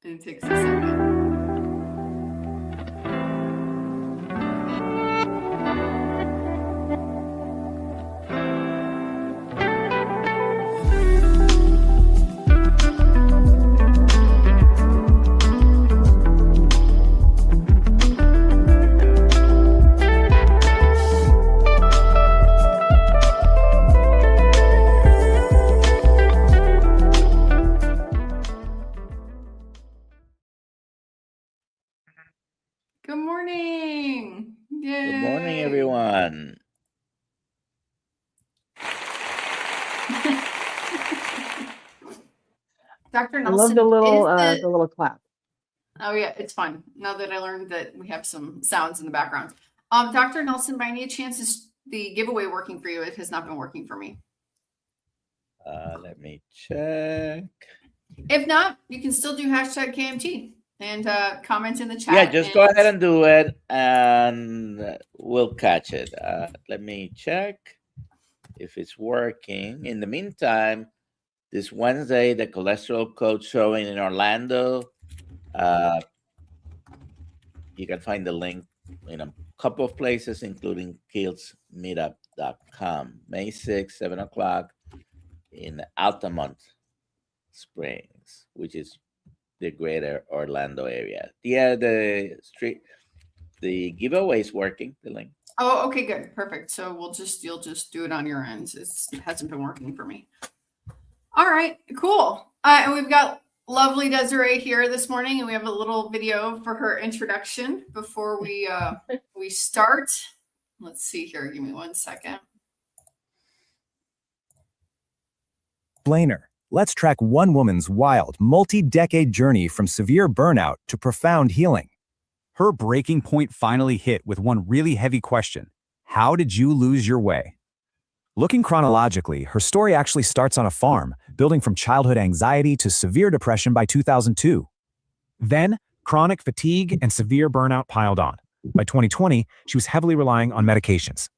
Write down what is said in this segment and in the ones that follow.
It takes a second. Good morning. Yay. Good morning, everyone. Dr. Nelson, I love the little clap. Oh yeah, it's fun. Now that I learned that we have some sounds in the background. Dr. Nelson, by any chance, is the giveaway working for you? It has not been working for me. Let me check. If not, you can still do hashtag KMT and comment in the chat. Yeah, just go ahead and do it, and we'll catch it. Let me check if it's working. In the meantime, this Wednesday, the cholesterol coach showing in Orlando. You can find the link in a couple of places, including KiltzMeetup.com. May 6th, 7 o'clock in Altamont Springs, which is the greater Orlando area. Yeah, the giveaway is working, the link. Oh, okay, good. Perfect. So you'll just do it on your end. It hasn't been working for me. All right, cool. And we've got lovely Desserae here this morning, and we have a little video for her introduction before we start. Let's see here. Give me 1 second. Explainer. Let's track one woman's wild, multi-decade journey from severe burnout to profound healing. Her breaking point finally hit with one really heavy question. How did you lose your way? Looking chronologically, her story actually starts on a farm, building from childhood anxiety to severe depression by 2002. Then, chronic fatigue and severe burnout piled on. By 2020, she was heavily relying on medications.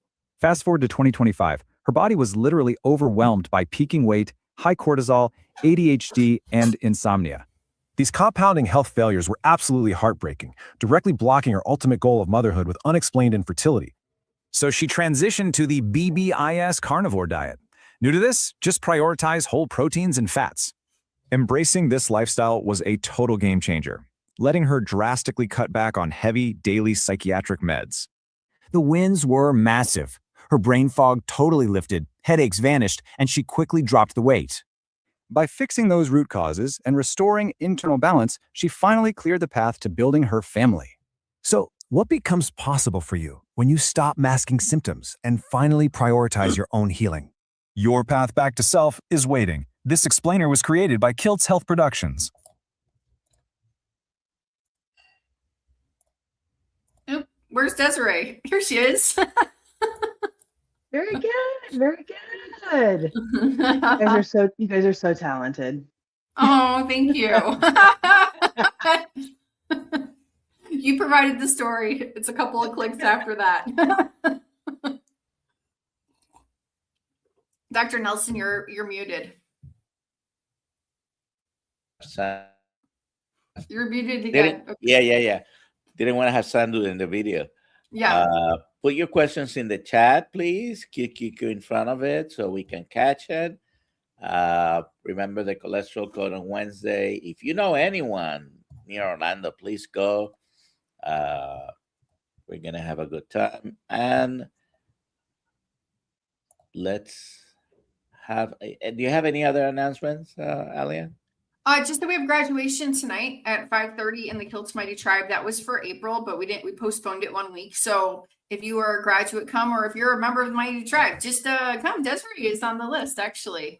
Fast forward to 2025, her body was literally overwhelmed by peaking weight, high cortisol, ADHD, and insomnia. These compounding health failures were absolutely heartbreaking, directly blocking her ultimate goal of motherhood with unexplained infertility. So she transitioned to the BBIS carnivore diet. New to this, just prioritize whole proteins and fats. Embracing this lifestyle was a total game changer, letting her drastically cut back on heavy daily psychiatric meds. The wins were massive. Her brain fog totally lifted, headaches vanished, and she quickly dropped the weight. By fixing those root causes and restoring internal balance, she finally cleared the path to building her family. So, what becomes possible for you when you stop masking symptoms and finally prioritize your own healing? Your path back to self is waiting. This explainer was created by Kiltz Health Productions. Oh, where's Desserae? Here she is. Very good. Very good. You guys are so talented. Oh, thank you. You provided the story. It's a couple of clicks after that. Dr. Nelson, you're muted. You're muted again. Okay. Yeah. Didn't want to have Sandu in the video. Yeah. Put your questions in the chat, please. Click in front of it so we can catch it. Remember the cholesterol code on Wednesday. If you know anyone near Orlando, please go. We're going to have a good time. And let's have, do you have any other announcements, Alia? Just that we have graduation tonight at 5:30 in the Kiltz Mighty Tribe. That was for April, but we postponed it 1 week. So if you are a graduate, come, or if you're a member of the Mighty Tribe, just come. Desserae is on the list, actually.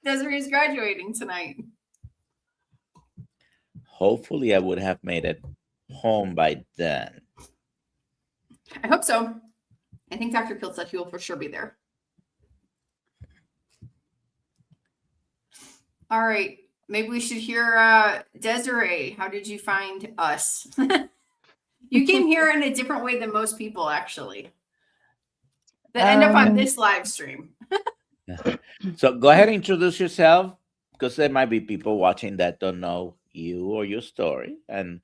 Desserae is graduating tonight. Hopefully I would have made it home by then. I hope so. I think Dr. Kiltz said he will for sure be there. All right. Maybe we should hear Desserae. How did you find us? You came here in a different way than most people, actually, that end up on this live stream. So go ahead and introduce yourself, because there might be people watching that don't know you or your story, and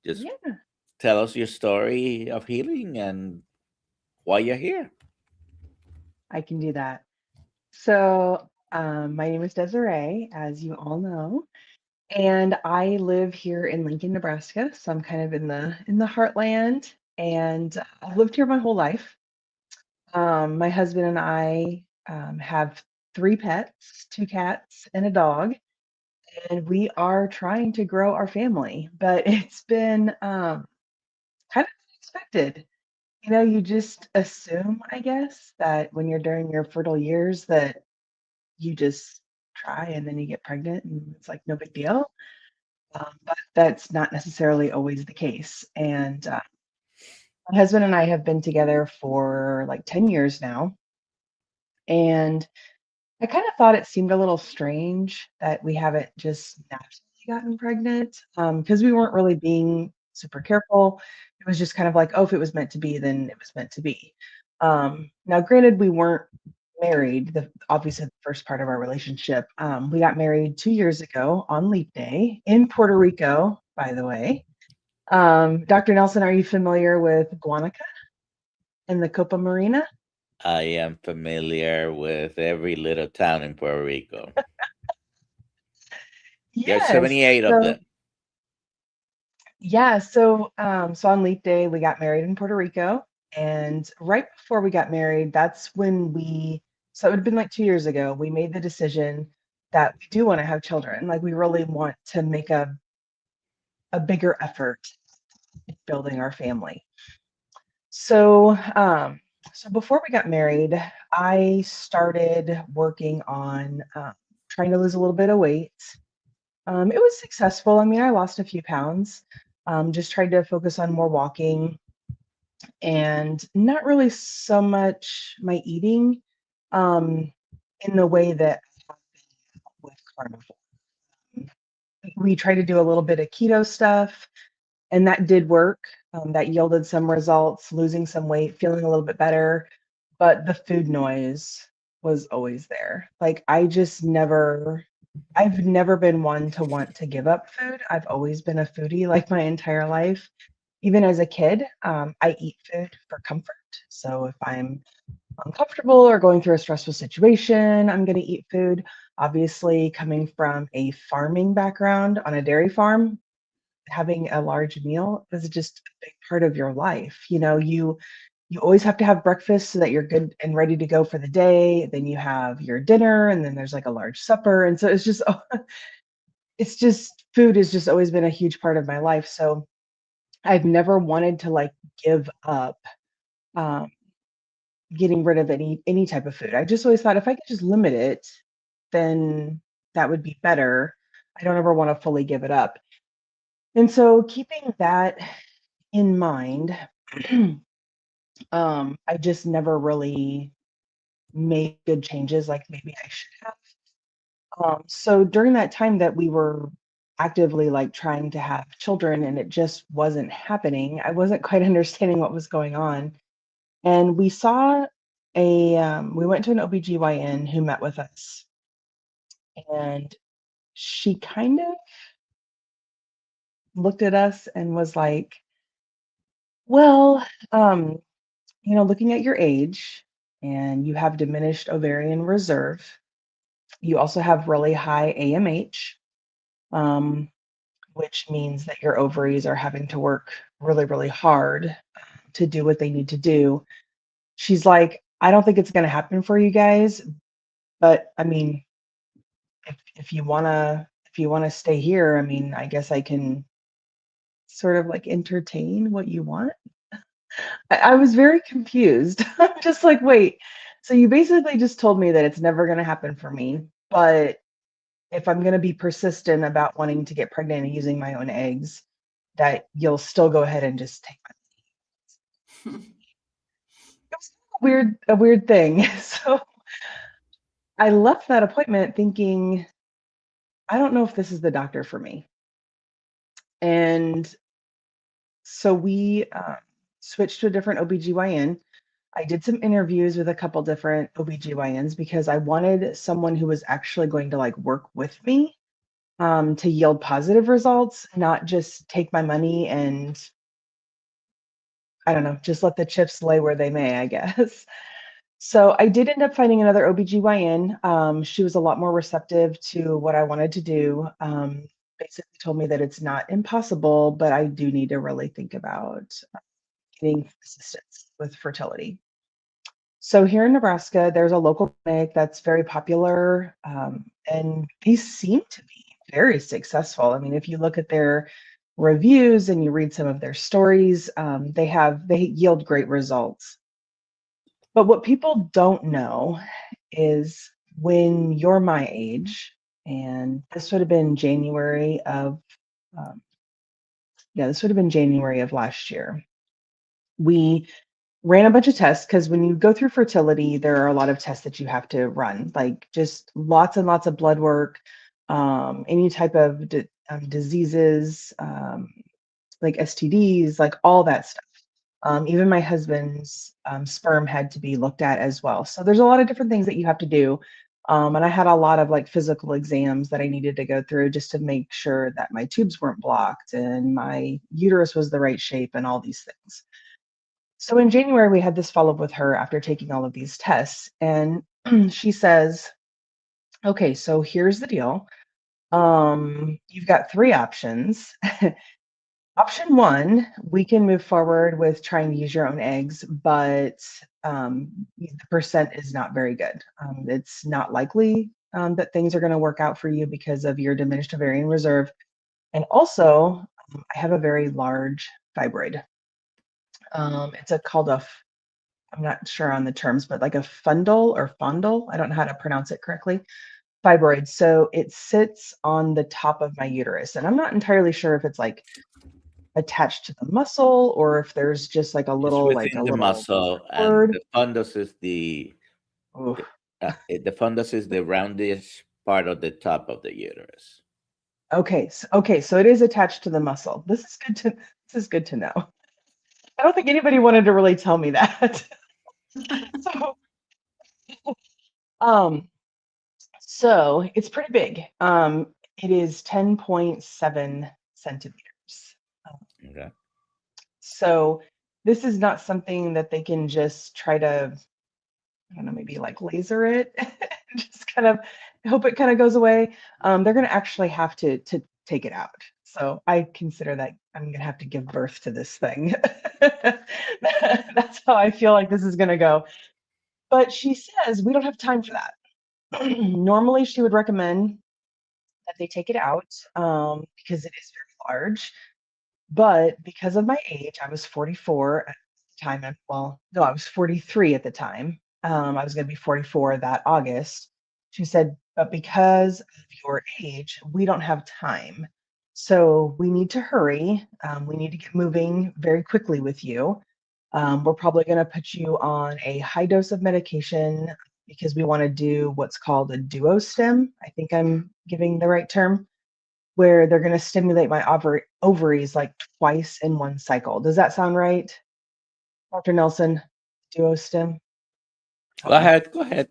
just Yeah, tell us your story of healing and why you're here. I can do that. So, my name is Desiree, as you all know, and I live here in Lincoln, Nebraska. So I'm kind of in the heartland, and I've lived here my whole life. My husband and I have three pets, two cats and a dog, and we are trying to grow our family, but it's been kind of unexpected. You know, you just assume, I guess, that when you're during your fertile years that you just try and then you get pregnant and it's like no big deal. But that's not necessarily always the case. And my husband and I have been together for like 10 years now. And I kind of thought it seemed a little strange that we haven't just naturally gotten pregnant because we weren't really being super careful. It was just kind of like, oh, if it was meant to be, then it was meant to be. Now, granted, we weren't married, obviously the first part of our relationship. We got married 2 years ago on Leap Day in Puerto Rico, by the way. Dr. Nelson, are you familiar with Guanica and the Copa Marina? I am familiar with every little town in Puerto Rico. There's Yes. 78 of them. Yeah, so so on Leap Day we got married in Puerto Rico, and right before we got married, that's when so it would have been like 2 years ago, we made the decision that we do want to have children. Like we really want to make a bigger effort in building our family. So so before we got married, I started working on trying to lose a little bit of weight. It was successful. I mean, I lost a few pounds. Just tried to focus on more walking and not really so much my eating in the way that I have been with carnivore. We tried to do a little bit of keto stuff, and that did work. That yielded some results, losing some weight, feeling a little bit better. But the food noise was always there. Like I've never been one to want to give up food. I've always been a foodie like my entire life. Even as a kid, I eat food for comfort. So if I'm uncomfortable or going through a stressful situation, I'm going to eat food. Obviously, coming from a farming background on a dairy farm, having a large meal is just a big part of your life. You know, you always have to have breakfast so that you're good and ready to go for the day. Then you have your dinner, and then there's like a large supper. And so it's just, it's just food has just always been a huge part of my life. So I've never wanted to like give up um, getting rid of any type of food. I just always thought if I could just limit it, then that would be better. I don't ever want to fully give it up. And so keeping that in mind, I just never really made good changes like maybe I should have. So during that time that we were actively like trying to have children and it just wasn't happening, I wasn't quite understanding what was going on. And we saw we went to an OBGYN who met with us, and she kind of looked at us and was like, well, looking at your age and you have diminished ovarian reserve, you also have really high AMH, which means that your ovaries are having to work really, really hard to do what they need to do. She's like, I don't think it's going to happen for you guys, but I mean, if you wanna stay here, I mean, I guess I can sort of like entertain what you want. I was very confused. I'm just like, wait, so you basically just told me that it's never going to happen for me, but if I'm going to be persistent about wanting to get pregnant and using my own eggs, that you'll still go ahead and just take my. It was a weird thing. So I left that appointment thinking, I don't know if this is the doctor for me. And so we switched to a different OBGYN. I did some interviews with a couple different OBGYNs because I wanted someone who was actually going to like work with me to yield positive results, not just take my money and, I don't know, just let the chips lay where they may, I guess. So I did end up finding another OBGYN. She was a lot more receptive to what I wanted to do. Basically told me that it's not impossible, but I do need to really think about getting assistance with fertility. So here in Nebraska, there's a local clinic that's very popular, and they seem to be very successful. I mean, if you look at their reviews and you read some of their stories, they yield great results. But what people don't know is when you're my age, and this would have been January of, this would have been January of last year. We ran a bunch of tests because when you go through fertility, there are a lot of tests that you have to run, like just lots and lots of blood work, any type of diseases, like STDs, like all that stuff. Even my husband's sperm had to be looked at as well. So there's a lot of different things that you have to do. And I had a lot of like physical exams that I needed to go through just to make sure that my tubes weren't blocked and my uterus was the right shape and all these things. So in January, we had this follow-up with her after taking all of these tests. And she says, okay, so here's the deal. You've got 3 options. Option 1, we can move forward with trying to use your own eggs, but the percent is not very good. It's not likely that things are going to work out for you because of your diminished ovarian reserve. And also, I have a very large fibroid. It's called a, I'm not sure on the terms, but like a fundal or fondle. I don't know how to pronounce it correctly. Fibroid. So it sits on the top of my uterus. And I'm not entirely sure if it's like attached to the muscle or if there's just like a It's little within the muscle, and cord. the fundus is the Oof. the fundus is the roundish part of the top of the uterus. Okay. So it is attached to the muscle. This is good to know. I don't think anybody wanted to really tell me that. So, so it's pretty big. It is 10.7 centimeters. Okay. So this is not something that they can just try to, I don't know, maybe like laser it, just kind of hope it kind of goes away. They're going to actually have to take it out. So I consider that I'm going to have to give birth to this thing. That's how I feel like this is going to go. But she says we don't have time for that. Normally, she would recommend that they take it out because it is very large. But because of my age, I was 44 at the time. Well, no, I was 43 at the time. I was going to be 44 that August. She said, but because of your age, we don't have time. So we need to hurry. We need to get moving very quickly with you. We're probably going to put you on a high dose of medication because we want to do what's called a duostem. I think I'm giving the right term, where they're going to stimulate my ovaries like twice in one cycle. Does that sound right, Dr. Nelson? Duostem? Go ahead. Go ahead.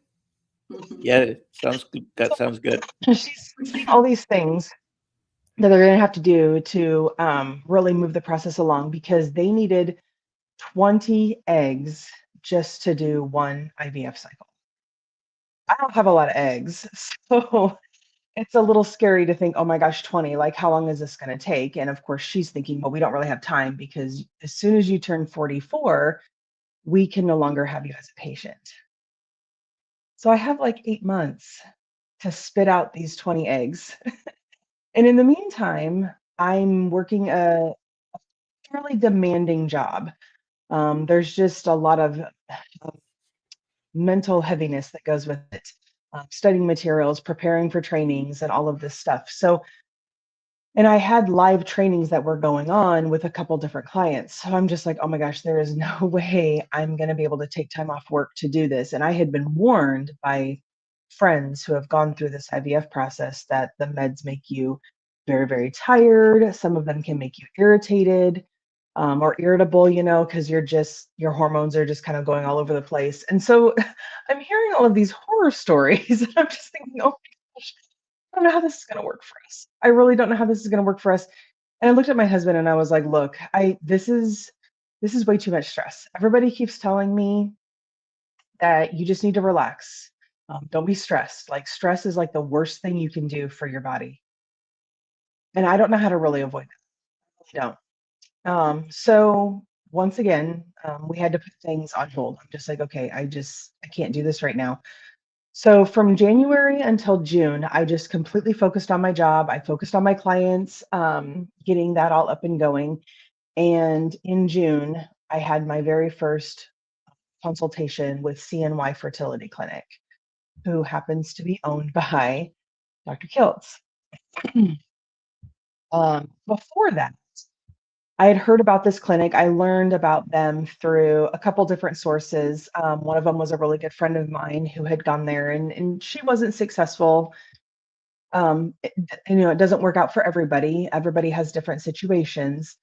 Yeah, it sounds good. That sounds good. She's saying all these things that they're going to have to do to really move the process along because they needed 20 eggs just to do one IVF cycle. I don't have a lot of eggs, so it's a little scary to think, oh my gosh, 20, like how long is this going to take? And of course, she's thinking, well, we don't really have time because as soon as you turn 44, we can no longer have you as a patient. So I have like 8 months to spit out these 20 eggs. And in the meantime, I'm working a fairly demanding job. There's just a lot of mental heaviness that goes with it. Studying materials, preparing for trainings, and all of this stuff. So, and I had live trainings that were going on with a couple different clients. So I'm just like, oh my gosh, there is no way I'm going to be able to take time off work to do this. And I had been warned by friends who have gone through this IVF process that the meds make you very, very tired. Some of them can make you irritated or irritable, you know, because your hormones are just kind of going all over the place. And so I'm hearing all of these horror stories and I'm just thinking, oh my gosh, I don't know how this is going to work for us. I really don't know how this is going to work for us. And I looked at my husband and I was like, look, this is way too much stress. Everybody keeps telling me that you just need to relax. Don't be stressed. Like stress is like the worst thing you can do for your body. And I don't know how to really avoid that. I really don't. So once again, we had to put things on hold. I'm just like, okay, I can't do this right now. So from January until June, I just completely focused on my job. I focused on my clients, getting that all up and going. And in June, I had my very first consultation with CNY Fertility Clinic, who happens to be owned by Dr. Kiltz. Before that, I had heard about this clinic. I learned about them through a couple different sources. One of them was a really good friend of mine who had gone there, and she wasn't successful. It doesn't work out for everybody. Everybody has different situations.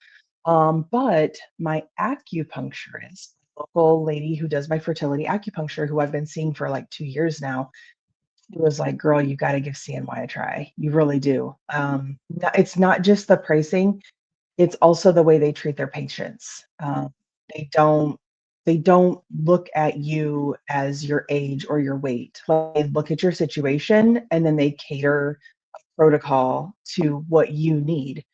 But my acupuncturist, local lady who does my fertility acupuncture, who I've been seeing for like 2 years now, he was like, girl, you got to give CNY a try. You really do. It's not just the pricing. It's also the way they treat their patients. They don't look at you as your age or your weight. They look at your situation and then they cater a protocol to what you need.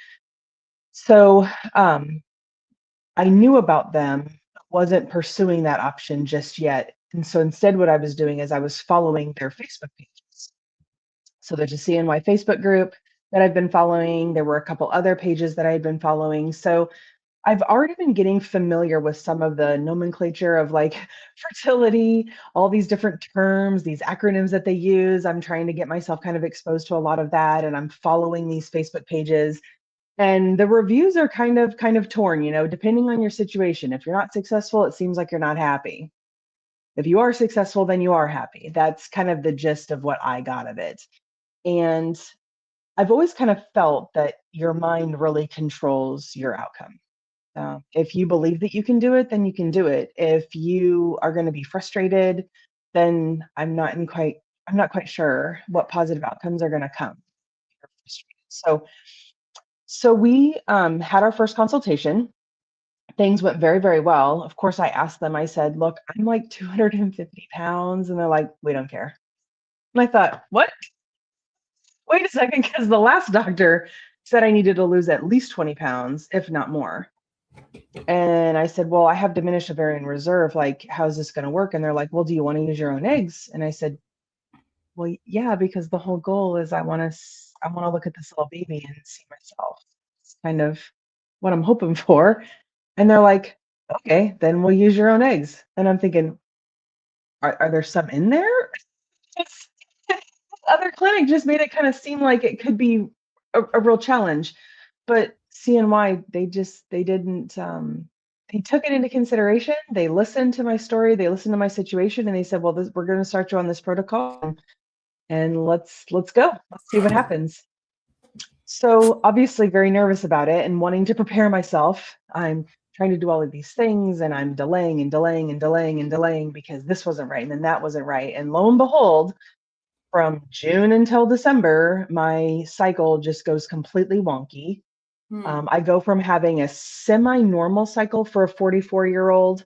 So I knew about them, wasn't pursuing that option just yet. And so instead, what I was doing is I was following their Facebook pages. So there's a CNY Facebook group that I've been following. There were a couple other pages that I had been following. So I've already been getting familiar with some of the nomenclature of like fertility, all these different terms, these acronyms that they use. I'm trying to get myself kind of exposed to a lot of that. And I'm following these Facebook pages. And the reviews are kind of torn, depending on your situation. If you're not successful, it seems like you're not happy. If you are successful, then you are happy. That's kind of the gist of what I got of it. And I've always kind of felt that your mind really controls your outcome. If you believe that you can do it, then you can do it. If you are going to be frustrated, then I'm not quite sure what positive outcomes are going to come. So we had our first consultation. Things went very, very well. Of course, I asked them, I said, look, I'm like 250 pounds. And they're like, we don't care. And I thought, what? Wait a second, because the last doctor said I needed to lose at least 20 pounds, if not more. And I said, well, I have diminished ovarian reserve. Like, how's this going to work? And they're like, well, do you want to use your own eggs? And I said, well, yeah, because the whole goal is I want to look at this little baby and see myself. It's kind of what I'm hoping for. And they're like, okay, then we'll use your own eggs. And I'm thinking, are there some in there? Other clinic just made it kind of seem like it could be a real challenge. But CNY, they didn't, they took it into consideration. They listened to my story. They listened to my situation. And they said, well, we're going to start you on this protocol. And let's go. Let's see what happens. So obviously very nervous about it and wanting to prepare myself. I'm trying to do all of these things and I'm delaying and delaying and delaying and delaying because this wasn't right and then that wasn't right. And lo and behold, from June until December, my cycle just goes completely wonky. I go from having a semi-normal cycle for a 44-year-old.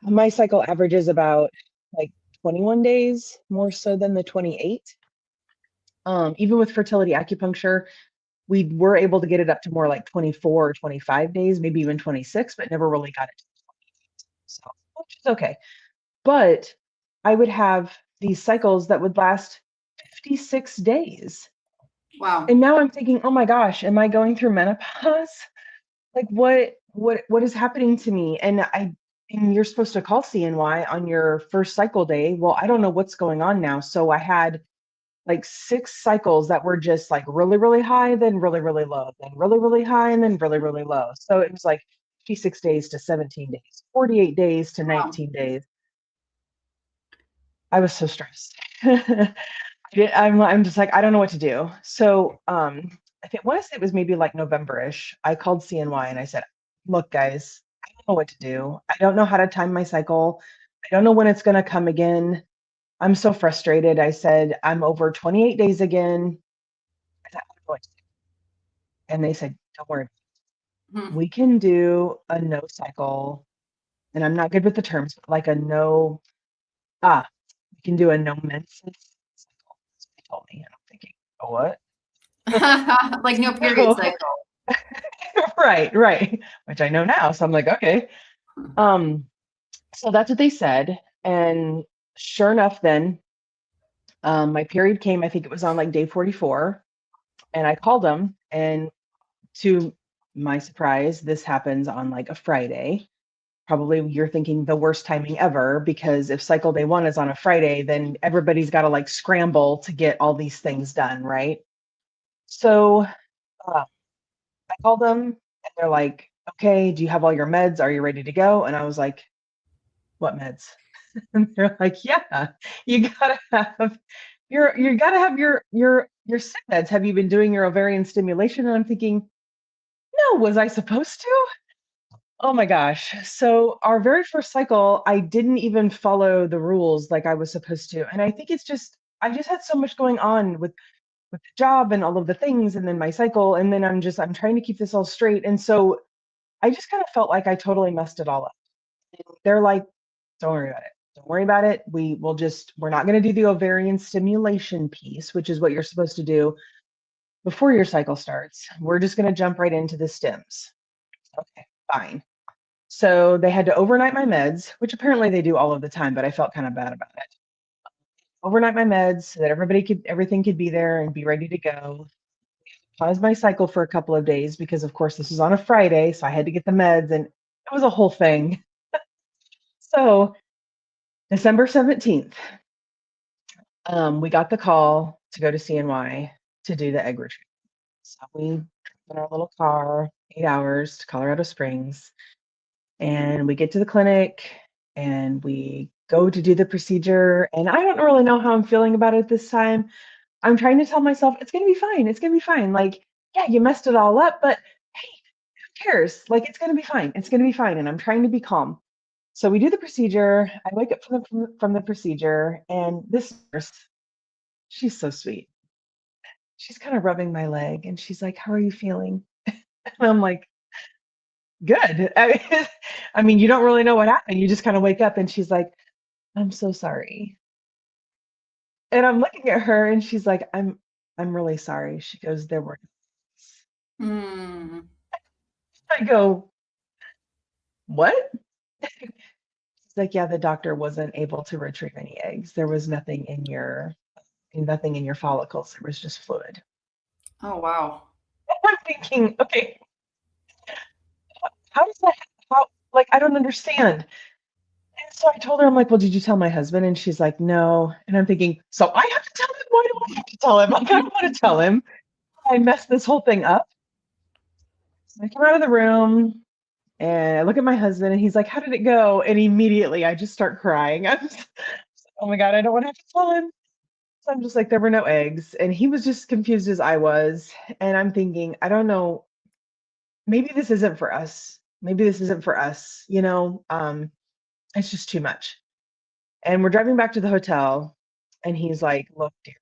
My cycle averages about like 21 days, more so than the 28. Even with fertility acupuncture, we were able to get it up to more like 24 or 25 days, maybe even 26, but never really got it to 28. So, which is okay. But I would have these cycles that would last 56 days. Wow. And now I'm thinking, oh my gosh, am I going through menopause? Like what is happening to me? And you're supposed to call CNY on your first cycle day. Well, I don't know what's going on now. So I had like 6 cycles that were just like really, really high, then really, really low, then really, really high, and then really, really low. So it was like 56 days to 17 days, 48 days to 19 days. I was so stressed. I'm just like, I don't know what to do. So I want to say it was maybe like November-ish. I called CNY and I said, look, guys, I don't know what to do. I don't know how to time my cycle. I don't know when it's going to come again. I'm so frustrated. I said, I'm over 28 days again. And they said, don't worry. Hmm. We can do a no cycle. And I'm not good with the terms, but like a no, we can do a no menses cycle. That's what they told me. And I'm thinking, oh, what? Like no period cycle. Right. Which I know now. So I'm like, okay. So that's what they said. And sure enough, then my period came, I think it was on like day 44. And I called them, and to my surprise, this happens on like a Friday. Probably you're thinking the worst timing ever, because if cycle day 1 is on a Friday, then everybody's got to like scramble to get all these things done, right? So I called them, and they're like, okay, do you have all your meds? Are you ready to go? And I was like, what meds? And they're like, yeah, you gotta have your sick meds. Have you been doing your ovarian stimulation? And I'm thinking, no, was I supposed to? Oh my gosh. So our very first cycle, I didn't even follow the rules like I was supposed to. And I think it's just I just had so much going on with the job and all of the things, and then my cycle, and then I'm trying to keep this all straight. And so I just kind of felt like I totally messed it all up. And they're like, don't worry about it. Don't worry about it. We're not going to do the ovarian stimulation piece, which is what you're supposed to do before your cycle starts. We're just going to jump right into the stims. Okay, fine. So they had to overnight my meds, which apparently they do all of the time, but I felt kind of bad about it. Overnight my meds so that everything could be there and be ready to go. Pause my cycle for a couple of days because, of course, this was on a Friday, so I had to get the meds, and it was a whole thing. So December 17th, we got the call to go to CNY to do the egg retrieval. So we drove in our little car, 8 hours to Colorado Springs, and we get to the clinic and we go to do the procedure. And I don't really know how I'm feeling about it this time. I'm trying to tell myself it's going to be fine. It's going to be fine. Like, yeah, you messed it all up, but hey, who cares? Like, it's going to be fine. It's going to be fine. And I'm trying to be calm. So we do the procedure. I wake up from the procedure, and this nurse, she's so sweet. She's kind of rubbing my leg, and she's like, "How are you feeling?" And I'm like, "Good." I mean, you don't really know what happened. You just kind of wake up, and she's like, "I'm so sorry." And I'm looking at her, and she's like, I'm really sorry." She goes, "There were." Hmm. I go, "What?" She's like, "Yeah, the doctor wasn't able to retrieve any eggs. There was nothing in your follicles. There was just fluid." Oh, wow. I'm thinking, okay, how does that, how, like, I don't understand. And so I told her, I'm like, well, did you tell my husband? And she's like, no. And I'm thinking, so I have to tell him? Why do I have to tell him? Like, I don't want to tell him. I messed this whole thing up. So I come out of the room and I look at my husband, and he's like, how did it go? And immediately I just start crying. I'm just, oh my God, I don't want to have to tell him. So I'm just like, there were no eggs. And he was just confused as I was. And I'm thinking, I don't know, maybe this isn't for us. Maybe this isn't for us. It's just too much. And we're driving back to the hotel, and he's like, look, dear,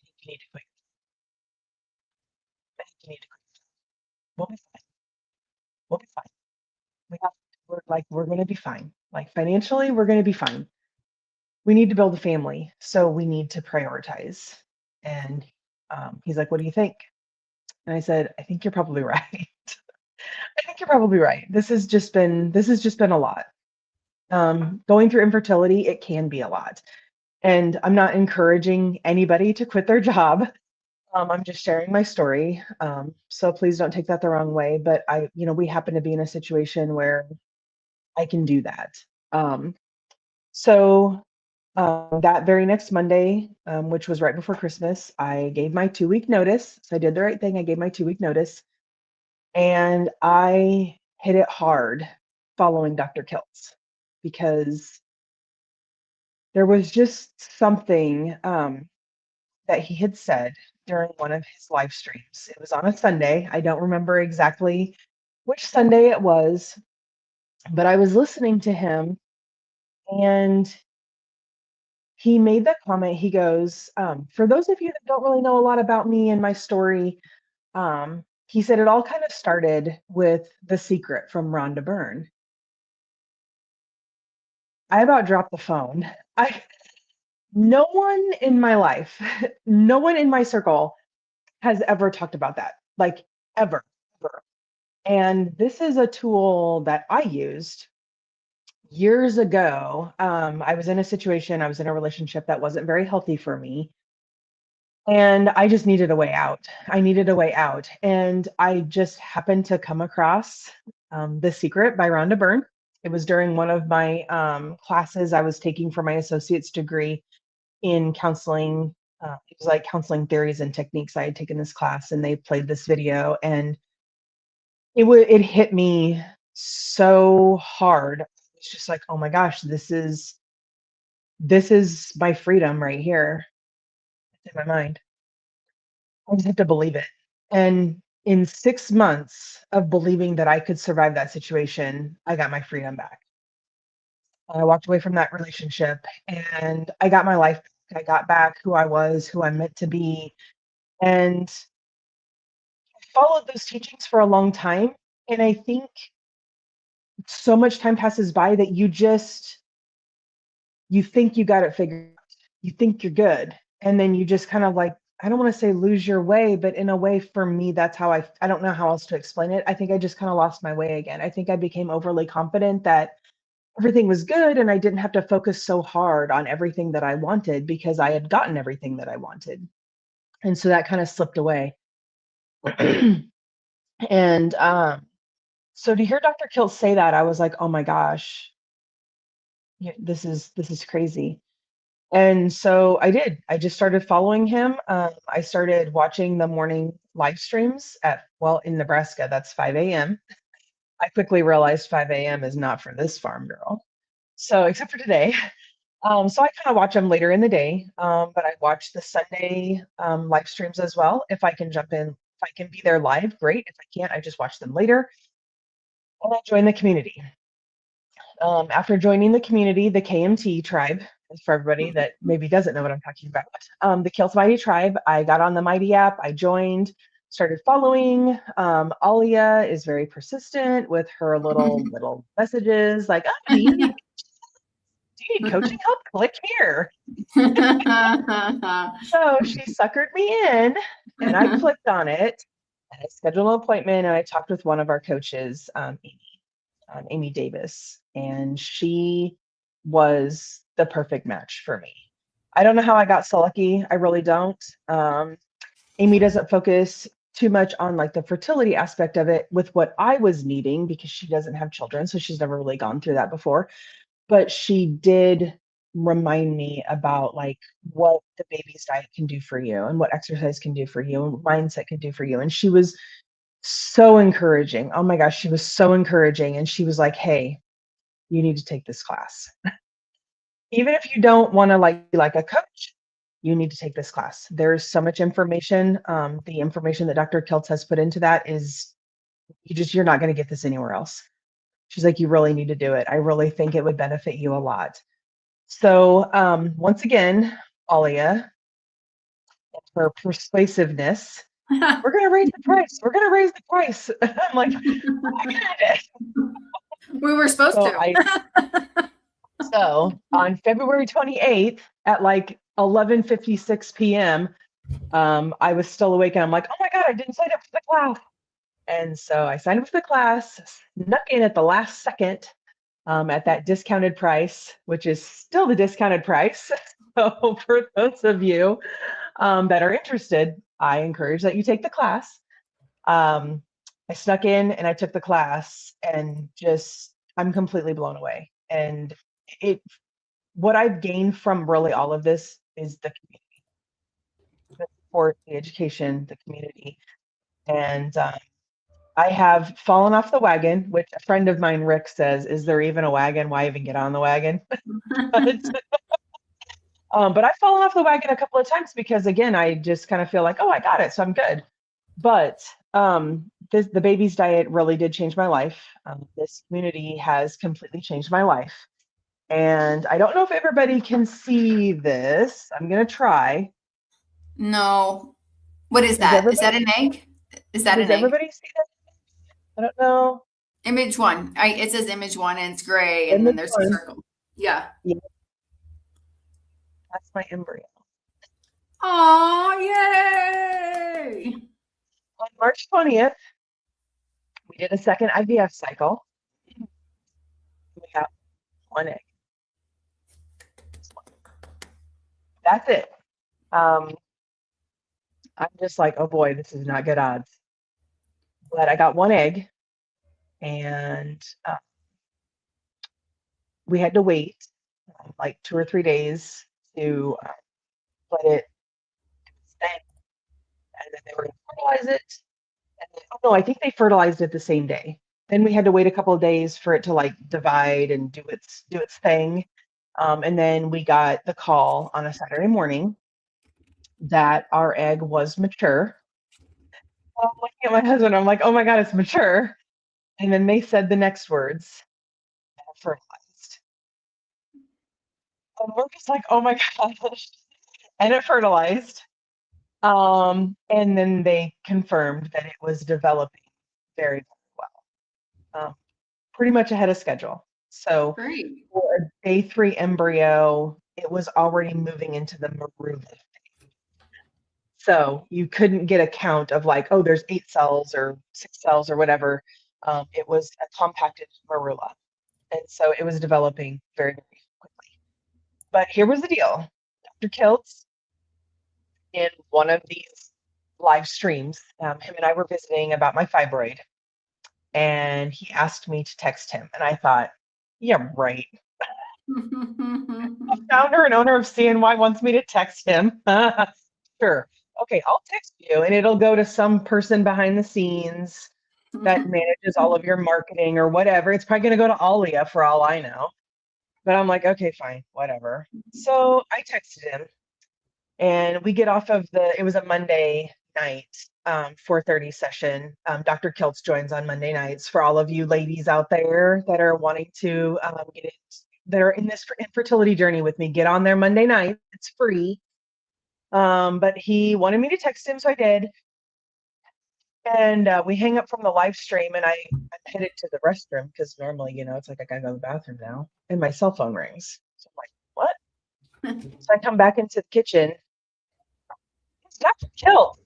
I think you need to quit. I think you need to quit. We'll be fine. We'll be fine. We're going to be fine. Like, financially, we're going to be fine. We need to build a family, so we need to prioritize. And he's like, what do you think? And I said, I think you're probably right. I think you're probably right. This has just been a lot. Going through infertility, it can be a lot. And I'm not encouraging anybody to quit their job. I'm just sharing my story. So please don't take that the wrong way. But we happen to be in a situation where I can do that. So that very next Monday, which was right before Christmas, I gave my 2-week notice. So I did the right thing. I gave my 2-week notice, and I hit it hard following Dr. Kiltz, because there was just something that he had said during one of his live streams. It was on a Sunday. I don't remember exactly which Sunday it was, but I was listening to him, and he made the comment. He goes, for those of you that don't really know a lot about me and my story, he said it all kind of started with The Secret from Rhonda Byrne. I about dropped the phone. No one in my life, no one in my circle has ever talked about that, like ever, ever. And this is a tool that I used years ago. I was in a relationship that wasn't very healthy for me. And I just needed a way out. I needed a way out. And I just happened to come across The Secret by Rhonda Byrne. It was during one of my classes I was taking for my associate's degree in counseling. It was like counseling theories and techniques. I had taken this class and they played this video, and it hit me so hard. It's just like, oh my gosh, this is my freedom right here. It's in my mind. I just have to believe it. And in 6 months of believing that I could survive that situation, I got my freedom back. I walked away from that relationship and I got my life back. I got back who I was, who I'm meant to be. And I followed those teachings for a long time. And I think so much time passes by that you think you got it figured out. You think you're good. And then you just kind of like, I don't want to say lose your way, but in a way for me, that's how I don't know how else to explain it. I think I just kind of lost my way again. I think I became overly confident that everything was good and I didn't have to focus so hard on everything that I wanted because I had gotten everything that I wanted. And so that kind of slipped away. And so to hear Dr. Kiltz say that, I was like, oh my gosh, this is crazy. And so I did. I just started following him. I started watching the morning live streams in Nebraska, that's 5 a.m. I quickly realized 5 a.m. is not for this farm girl. So except for today. So I kind of watch them later in the day, but I watch the Sunday live streams as well. If I can jump in, if I can be there live, great. If I can't, I just watch them later. And I join the community. After joining the community, the KMT tribe, for everybody that maybe doesn't know what I'm talking about, the Kiltz Mighty tribe, I got on the Mighty app, I joined, started following. Alia is very persistent with her little messages like, oh, do you need coaching help? Click here. So she suckered me in and I clicked on it. And I scheduled an appointment and I talked with one of our coaches, Amy Davis, and she was the perfect match for me. I don't know how I got so lucky. I really don't. Amy doesn't focus too much on like the fertility aspect of it with what I was needing because she doesn't have children. So she's never really gone through that before. But she did remind me about like what the baby's diet can do for you and what exercise can do for you and what mindset can do for you. And she was so encouraging. Oh my gosh, she was so encouraging. And she was like, hey, you need to take this class. Even if you don't want to be like a coach, you need to take this class. There's so much information. The information that Dr. Kiltz has put into that is you're not going to get this anywhere else. She's like, you really need to do it. I really think it would benefit you a lot. So once again, Alia, her persuasiveness, we're going to raise the price. We're going to raise the price. I'm like, I get it. We were supposed to. So on February 28th at like 11:56 p.m., I was still awake and I'm like, oh my God, I didn't sign up for the class. And so I signed up for the class, snuck in at the last second at that discounted price, which is still the discounted price. So for those of you that are interested, I encourage that you take the class. I snuck in and I took the class and I'm completely blown away. And what I've gained from really all of this is the community, the support, the education, the community. And I have fallen off the wagon, which a friend of mine, Rick, says, is there even a wagon? Why even get on the wagon? But I've fallen off the wagon a couple of times because, again, I just kind of feel like, oh, I got it, so I'm good. But the baby's diet really did change my life. This community has completely changed my life. And I don't know if everybody can see this. I'm going to try. No. What is Does that? Is that everybody, an egg? Is that does an egg? everybody see that? I don't know. Image one. It says image one and it's gray and then Image there's a one. circle. Yeah. Yeah. That's my embryo. Oh, yay. On March 20th, we did a second IVF cycle. We got one egg. That's it. I'm just like, oh boy, this is not good odds. But I got one egg, and we had to wait like 2 or 3 days to let it stand, and then they were going to fertilize it. And then, oh no, I think they fertilized it the same day. Then we had to wait a couple of days for it to like divide and do its thing. And then we got the call on a Saturday morning that our egg was mature. I'm looking at my husband, I'm like, oh my God, it's mature. And then they said the next words, fertilized. And we're just like, oh my gosh. And it fertilized. And then they confirmed that it was developing very, very well. Pretty much ahead of schedule. So Great. for a day 3 embryo, it was already moving into the marula. So you couldn't get a count of like, oh, there's 8 cells or 6 cells or whatever. It was a compacted marula. And so it was developing very, very quickly. But here was the deal. Dr. Kiltz, in one of these live streams, him and I were visiting about my fibroid. And he asked me to text him. And I thought, yeah, right. The founder and owner of CNY wants me to text him. Sure. Okay, I'll text you, and it'll go to some person behind the scenes that manages all of your marketing or whatever. It's probably going to go to Alia for all I know. But I'm like, okay, fine, whatever. So I texted him, and we get off of it was a Monday night, 4:30 session. Dr. Kiltz joins on Monday nights for all of you ladies out there that are wanting to get it, that are in this infertility journey with me. Get on there Monday night. It's free. But he wanted me to text him, so I did. And we hang up from the live stream, and I'm headed to the restroom because normally, it's like I gotta go to the bathroom now, and my cell phone rings. So I'm like, what? So I come back into the kitchen. It's Dr. Kiltz.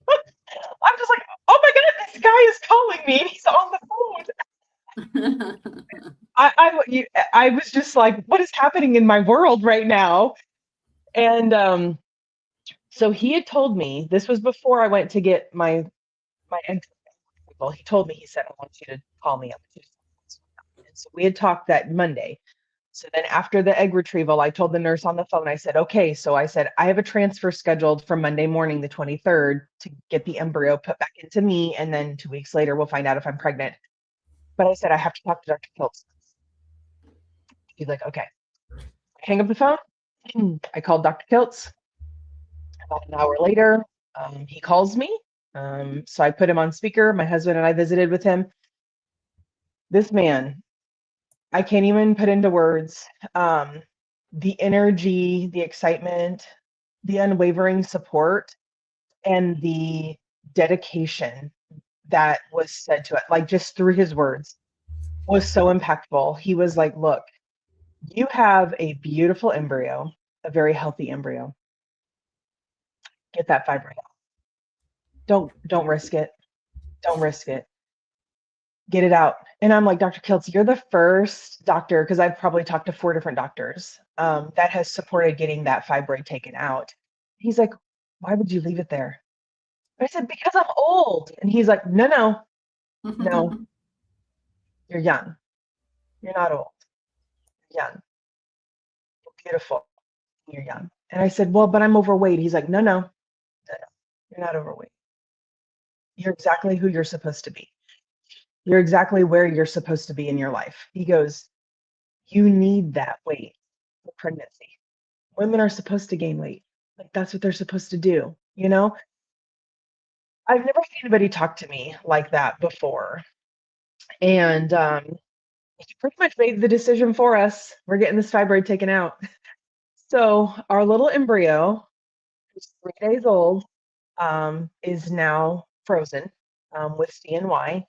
I'm just like, oh my God, this guy is calling me. And he's on the phone. I was just like, what is happening in my world right now? And so he had told me, this was before I went to get my egg. Well, he told me, he said, I want you to call me up. And so we had talked that Monday. So then after the egg retrieval, I told the nurse on the phone, I said, okay, so I said, I have a transfer scheduled for Monday morning, the 23rd, to get the embryo put back into me. And then 2 weeks later, we'll find out if I'm pregnant. But I said, I have to talk to Dr. Kiltz. He's like, okay. Hang up the phone. I called Dr. Kiltz. About an hour later, he calls me. So I put him on speaker. My husband and I visited with him. This man, I can't even put into words the energy, the excitement, the unwavering support, and the dedication that was said to it, like just through his words, was so impactful. He was like, look, you have a beautiful embryo, a very healthy embryo. Get that fibroid out. Don't risk it. Don't risk it. Get it out. And I'm like, Dr. Kiltz, you're the first doctor, because I've probably talked to 4 different doctors that has supported getting that fibroid taken out. He's like, why would you leave it there? I said, because I'm old. And he's like, no, you're young. You're not old. You're young. You're beautiful. You're young. And I said, well, but I'm overweight. He's like, no, you're not overweight. You're exactly who you're supposed to be. You're exactly where you're supposed to be in your life. He goes, you need that weight for pregnancy. Women are supposed to gain weight. Like that's what they're supposed to do. I've never seen anybody talk to me like that before. And he pretty much made the decision for us. We're getting this fibroid taken out. So our little embryo, who's 3 days old, is now frozen with CNY.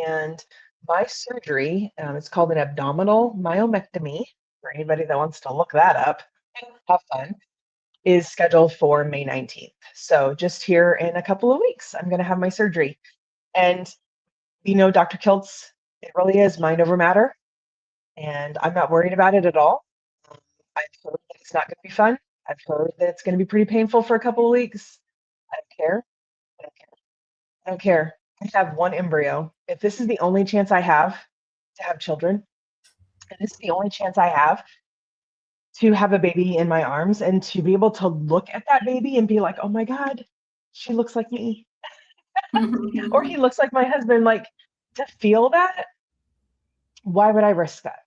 And my surgery, it's called an abdominal myomectomy. For anybody that wants to look that up, have fun, is scheduled for May 19th. So just here in a couple of weeks, I'm going to have my surgery. And Dr. Kiltz, it really is mind over matter. And I'm not worried about it at all. I've heard that it's not going to be fun. I've heard that it's going to be pretty painful for a couple of weeks. I don't care. I don't care. I don't care. I have one embryo. If this is the only chance I have to have children, and this is the only chance I have to have a baby in my arms and to be able to look at that baby and be like, oh my God, she looks like me. Or he looks like my husband, like to feel that, why would I risk that?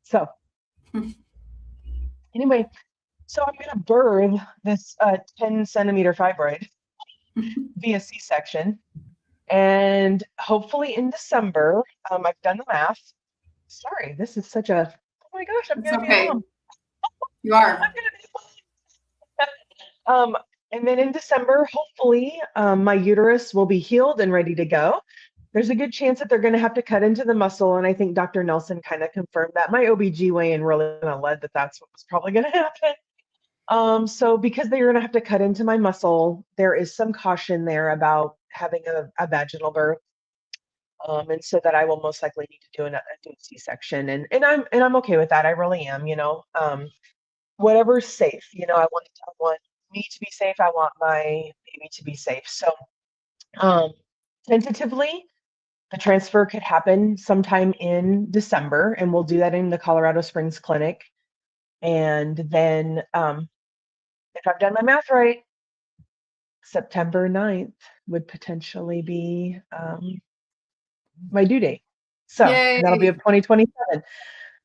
So anyway, so I'm going to birth this 10 centimeter fibroid via C-section. And hopefully in December, I've done the math. Sorry, this is such a, oh my gosh, I'm going to be a mom. You are. I'm going to be a mom. And then in December, hopefully my uterus will be healed and ready to go. There's a good chance that they're going to have to cut into the muscle. And I think DoctorNelson kind of confirmed that. My OBGYN really kind of led that that's what was probably going to happen. So because they're going to have to cut into my muscle, there is some caution there about having a vaginal birth. And so that I will most likely need to do a C-section. And I'm okay with that. I really am, whatever's safe. I want me to be safe. I want my baby to be safe. So tentatively, the transfer could happen sometime in December, and we'll do that in the Colorado Springs clinic. And then if I've done my math right, September 9th would potentially be my due date. So that'll be of 2027.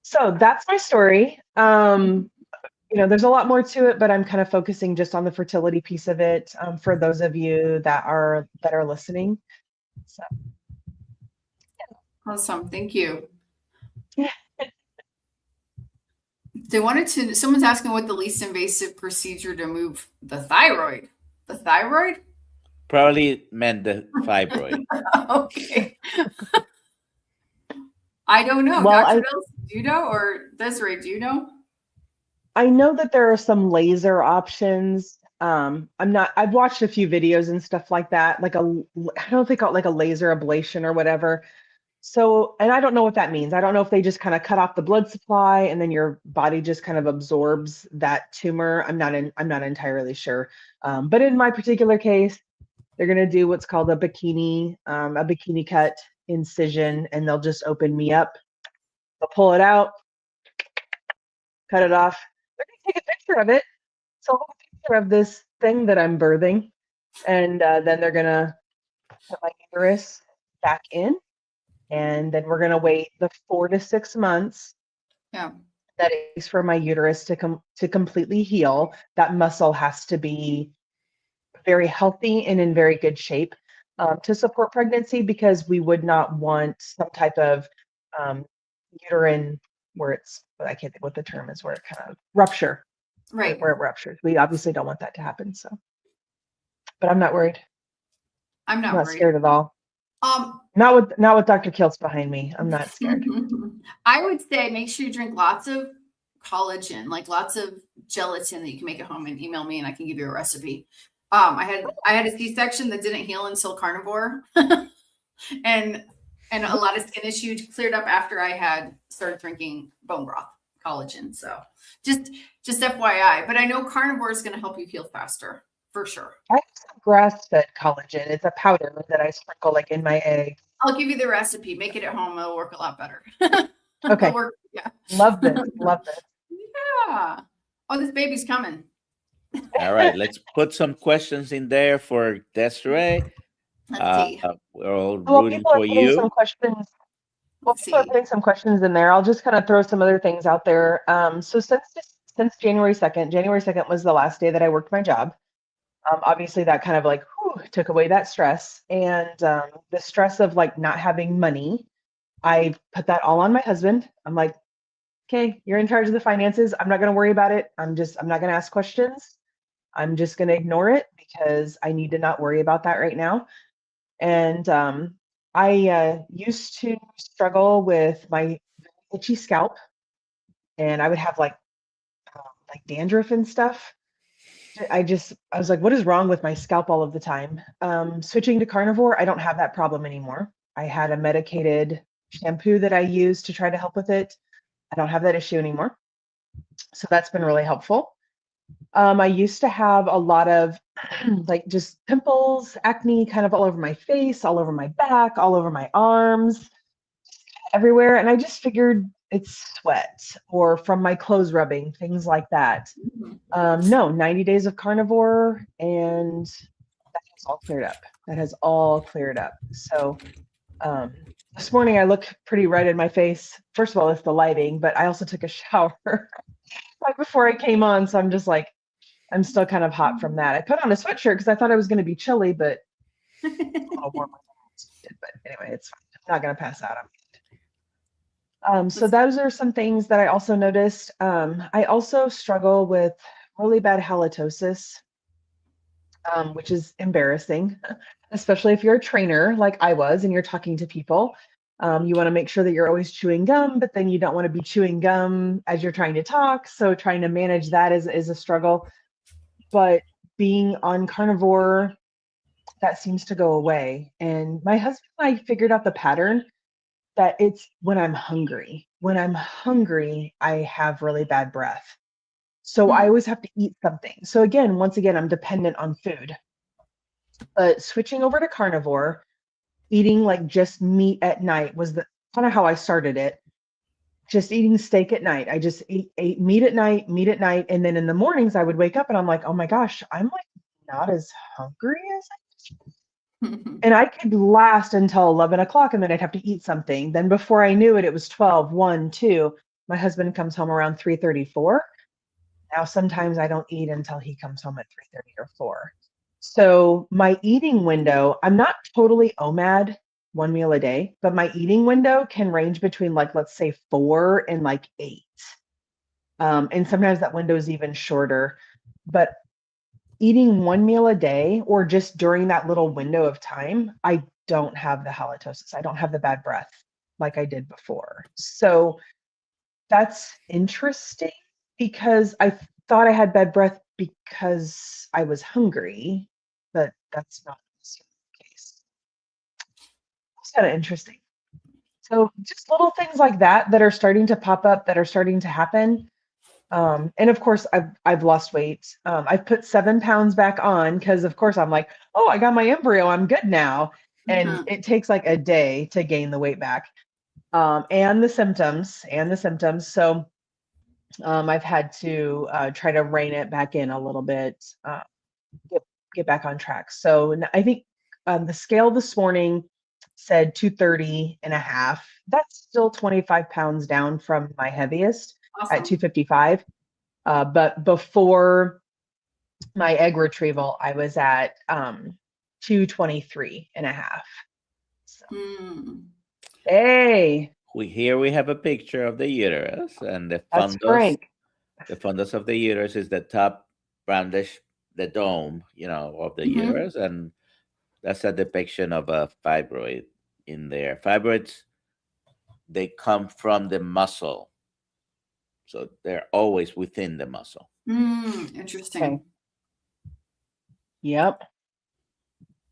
So that's my story. There's a lot more to it, but I'm kind of focusing just on the fertility piece of it for those of you that are listening. So. Awesome. Thank you. Someone's asking what the least invasive procedure to move the thyroid. The thyroid? Probably meant the fibroid. Okay. I don't know. Well, Dr. Nelson, do you know? Or Desserae, do you know? I know that there are some laser options. I've watched a few videos and stuff like that, I don't think they call it like a laser ablation or whatever. So, and I don't know what that means. I don't know if they just kind of cut off the blood supply and then your body just kind of absorbs that tumor. I'm not entirely sure. But in my particular case, they're going to do what's called a bikini cut incision, and they'll just open me up. They'll pull it out, cut it off. They're going to take a picture of it. So I'll have a picture of this thing that I'm birthing. And then they're going to put my uterus back in. And then we're going to wait the 4 to 6 months that it takes for my uterus to completely heal. That muscle has to be very healthy and in very good shape to support pregnancy, because we would not want some type of uterine where I can't think what the term is, where it kind of rupture. Right. Where it ruptures. We obviously don't want that to happen. So, but I'm not worried. I'm not worried. Scared at all. Not with Dr. Kiltz behind me. I'm not scared. I would say make sure you drink lots of collagen, like lots of gelatin that you can make at home, and email me and I can give you a recipe. I had a C-section that didn't heal until carnivore, and a lot of skin issues cleared up after I had started drinking bone broth collagen. So just FYI, but I know carnivore is going to help you heal faster. For sure. I have some grass-fed collagen. It's a powder that I sprinkle in my eggs. I'll give you the recipe. Make it at home. It'll work a lot better. Okay. Yeah. Love this. Love this. Yeah. Oh, this baby's coming. All right. Let's put some questions in there for Desserae. Let's see. We're all rooting for you. Some questions. Well, people are putting some questions in there. I'll just kind of throw some other things out there. So since January 2nd was the last day that I worked my job. Obviously that kind of took away that stress, and the stress of not having money I put that all on my husband. I'm like, okay, you're in charge of the finances. I'm not going to worry about it. I'm not going to ask questions. I'm just going to ignore it because I need to not worry about that right now. And I used to struggle with my itchy scalp, and I would have like dandruff and stuff. I was like, what is wrong with my scalp all of the time? Switching to carnivore, I don't have that problem anymore. I had a medicated shampoo that I used to try to help with it. I don't have that issue anymore. So that's been really helpful. I used to have a lot of like just pimples, acne kind of all over my face, all over my back, all over my arms, everywhere. And I just figured it's sweat or from my clothes rubbing, things like that. No, 90 days of carnivore, and that has all cleared up. That has all cleared up. So this morning I look pretty red in my face. First of all, it's the lighting, but I also took a shower right before I came on. So I'm just like, I'm still kind of hot from that. I put on a sweatshirt because I thought it was going to be chilly, but a little warmer than I expected. But anyway, it's fine. I'm not going to pass out. So those are some things that I also noticed. I also struggle with really bad halitosis, which is embarrassing, especially if you're a trainer like I was and you're talking to people. You want to make sure that you're always chewing gum, but then you don't want to be chewing gum as you're trying to talk. So trying to manage that is a struggle. But being on carnivore, that seems to go away. And my husband and I figured out the pattern that it's when I'm hungry. When I'm hungry, I have really bad breath. So I always have to eat something. So again, once again, I'm dependent on food. But switching over to carnivore, eating like just meat at night was the kind of how I started it. Just eating steak at night. I just ate meat at night. And then in the mornings I would wake up and I'm like, oh my gosh, I'm like not as hungry as I and I could last until 11 o'clock and then I'd have to eat something. Then before I knew it, it was 12, 1, 2. My husband comes home around 3:34. Now, sometimes I don't eat until he comes home at 3:30 or 4. So my eating window, I'm not totally OMAD, one meal a day, but my eating window can range between like, let's say 4 and like 8. And sometimes that window is even shorter. But eating one meal a day or just during that little window of time, I don't have the halitosis. I don't have the bad breath like I did before. So that's interesting because I thought I had bad breath because I was hungry, but that's not the case. It's kind of interesting. So just little things like that are starting to pop up, that are starting to happen. And of course, I've lost weight. I've put 7 pounds back on because, of course, I'm like, oh, I got my embryo. I'm good now. And it takes like a day to gain the weight back. And the symptoms. So I've had to try to rein it back in a little bit, get back on track. So I think the scale this morning said 230.5. That's still 25 pounds down from my heaviest. Awesome. At 255. But before my egg retrieval, I was at 223.5. So. Hey. Here we have a picture of the uterus, and the fundus. The fundus of the uterus is the top roundish, the dome, of the uterus, and that's a depiction of a fibroid in there. Fibroids, they come from the muscle. So they're always within the muscle. Interesting. Okay. Yep.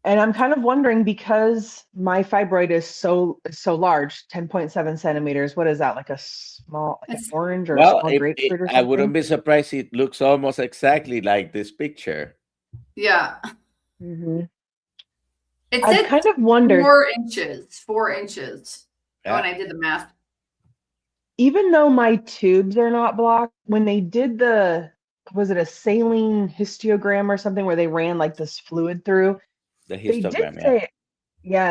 And I'm kind of wondering, because my fibroid is so large, 10.7 centimeters. What is that? Like a small, like an orange or a small grapefruit or something? I wouldn't be surprised. It looks almost exactly like this picture. Yeah. Mm-hmm. It's kind of wondered. 4 inches. 4 inches. Yeah. When I did the math. Even though my tubes are not blocked, when they did was it a saline histogram or something where they ran like this fluid through? The histogram,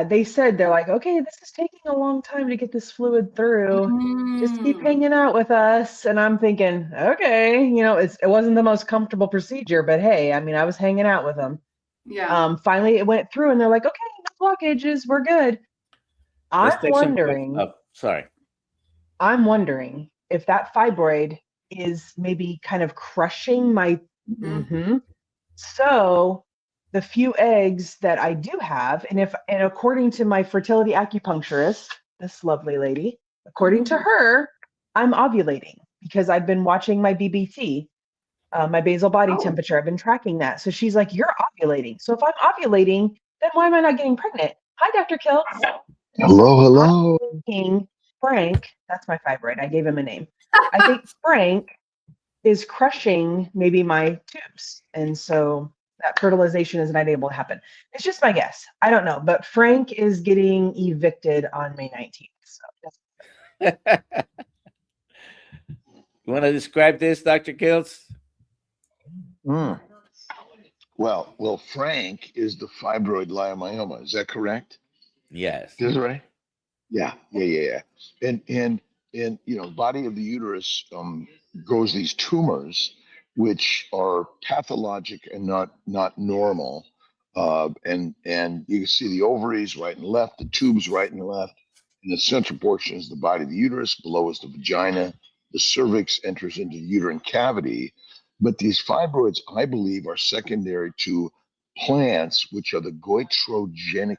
they said, they're like, okay, this is taking a long time to get this fluid through. Just keep hanging out with us. And I'm thinking, okay, it wasn't the most comfortable procedure, but hey, I mean, I was hanging out with them. Yeah. Finally, it went through, and they're like, okay, no blockages, we're good. I'm wondering. Sorry. I'm wondering if that fibroid is maybe kind of crushing my. Mhm. So the few eggs that I do have, and according to my fertility acupuncturist, this lovely lady, according to her, I'm ovulating because I've been watching my BBT, my basal body Oh. temperature. I've been tracking that. So she's like, "You're ovulating. So if I'm ovulating, then why am I not getting pregnant?" Hi, Dr. Kiltz. Hello, hello. Thinking Frank, that's my fibroid. I gave him a name. I think Frank is crushing maybe my tubes. And so that fertilization is not able to happen. It's just my guess. I don't know. But Frank is getting evicted on May 19th. So You want to describe this, Dr. Kiltz? Mm. Well, Frank is the fibroid leiomyoma. Is that correct? Yes. Desiree? Yeah. And body of the uterus grows these tumors, which are pathologic and not normal. And you can see the ovaries right and left, the tubes right and left, and the central portion is the body of the uterus. Below is the vagina. The cervix enters into the uterine cavity. But these fibroids, I believe, are secondary to plants, which are the goitrogenic